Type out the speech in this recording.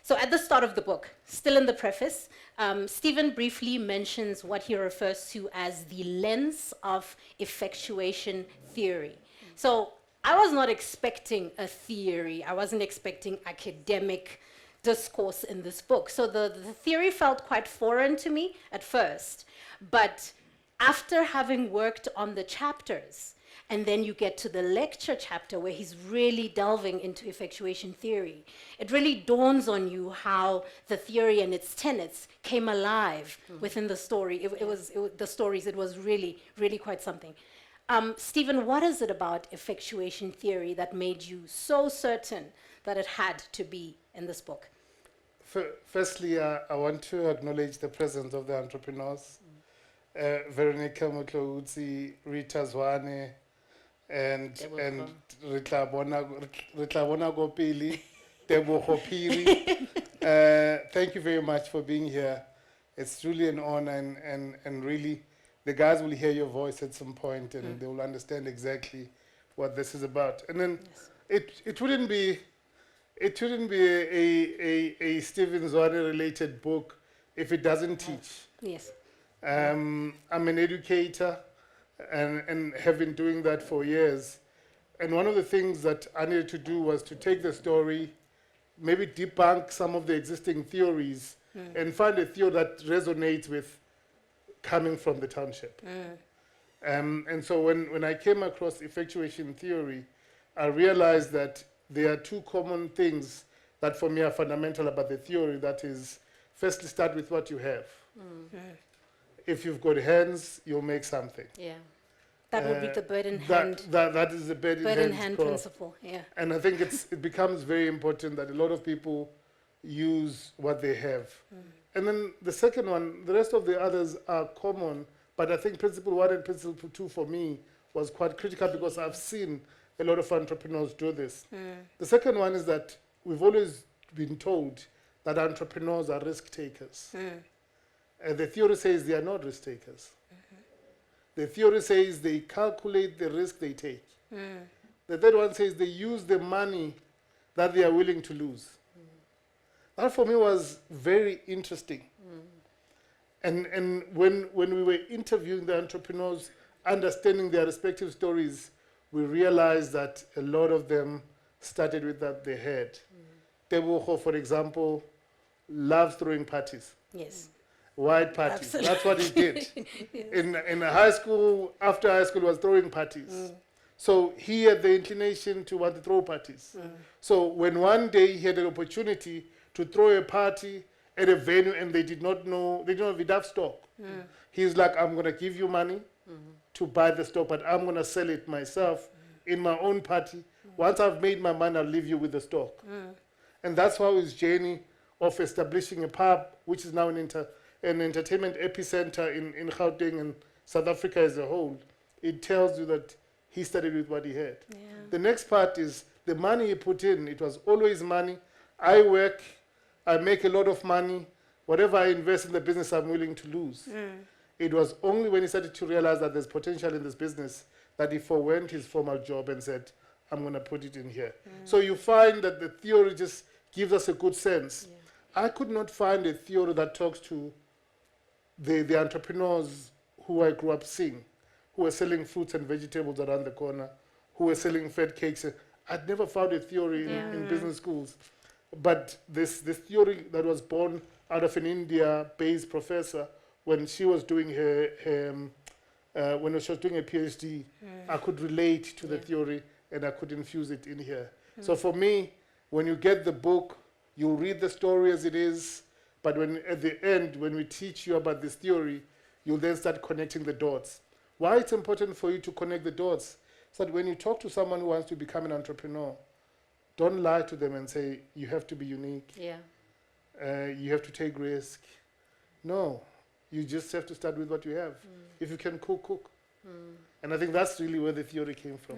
So at the start of the book, still in the preface, Steven briefly mentions what he refers to as the lens of effectuation theory. So I was not expecting a theory. I wasn't expecting academic discourse in this book. So the theory felt quite foreign to me at first. But after having worked on the chapters, and then you get to the lecture chapter where he's really delving into effectuation theory, it really dawns on you how the theory and its tenets came alive within the story. It was really, really quite something. Steven, what is it about effectuation theory that made you so certain that it had to be in this book? Firstly, I want to acknowledge the presence of the entrepreneurs, Veronica Motloutsi, Rita Zwane, and Rita Gopili, Tebo Piri. Thank you very much for being here. It's truly an honor, and really, the guys will hear your voice at some point, and they will understand exactly what this is about. And then it wouldn't be a Steven Zwane related book if it doesn't teach. Yes. I'm an educator and have been doing that for years. And one of the things that I needed to do was to take the story, maybe debunk some of the existing theories and find a theory that resonates with coming from the township. And so when I came across effectuation theory, I realized that there are two common things that for me are fundamental about the theory. That is, firstly, start with what you have. If you've got hands, you'll make something. Yeah. That would be the bird in hand. That is the bird in hand principle. Yeah. And I think it becomes very important that a lot of people use what they have. And then the second one, the rest of the others are common, but I think principle 1 and principle 2 for me was quite critical because I've seen a lot of entrepreneurs do this. The second one is that we've always been told that entrepreneurs are risk takers. The theory says they are not risk takers. The theory says they calculate the risk they take. The third one says they use the money that they are willing to lose. That for me was very interesting. And when we were interviewing the entrepreneurs, understanding their respective stories, we realized that a lot of them started with that they had. Teboho, for example, loves throwing parties. Yes. White parties. Absolutely. That's what he did. Yes. In high school, after high school, was throwing parties. So he had the inclination to want to throw parties. So when one day he had an opportunity to throw a party at a venue and they did not have enough stock, he's like, I'm going to give you money to buy the stock, but I'm going to sell it myself in my own party. Once I've made my money, I'll leave you with the stock. And that's how his journey of establishing a pub, which is now an entertainment epicenter in Gauteng and South Africa as a whole, it tells you that he started with what he had. Yeah. The next part is the money he put in. It was always money. I work, I make a lot of money. Whatever I invest in the business, I'm willing to lose. It was only when he started to realize that there's potential in this business that he forwent his formal job and said, I'm going to put it in here. So you find that the theory just gives us a good sense. I could not find a theory that talks to the entrepreneurs who I grew up seeing, who were selling fruits and vegetables around the corner, who were selling fed cakes. I'd never found a theory in business schools. But this theory that was born out of an India-based professor when she was doing when she was doing a PhD, I could relate to the theory and I could infuse it in here. So for me, when you get the book, you read the story as it is, but when at the end, when we teach you about this theory, you'll then start connecting the dots. Why it's important for you to connect the dots? So that when you talk to someone who wants to become an entrepreneur, don't lie to them and say, you have to be unique. You have to take risk. No, you just have to start with what you have. If you can cook, cook. And I think that's really where the theory came from.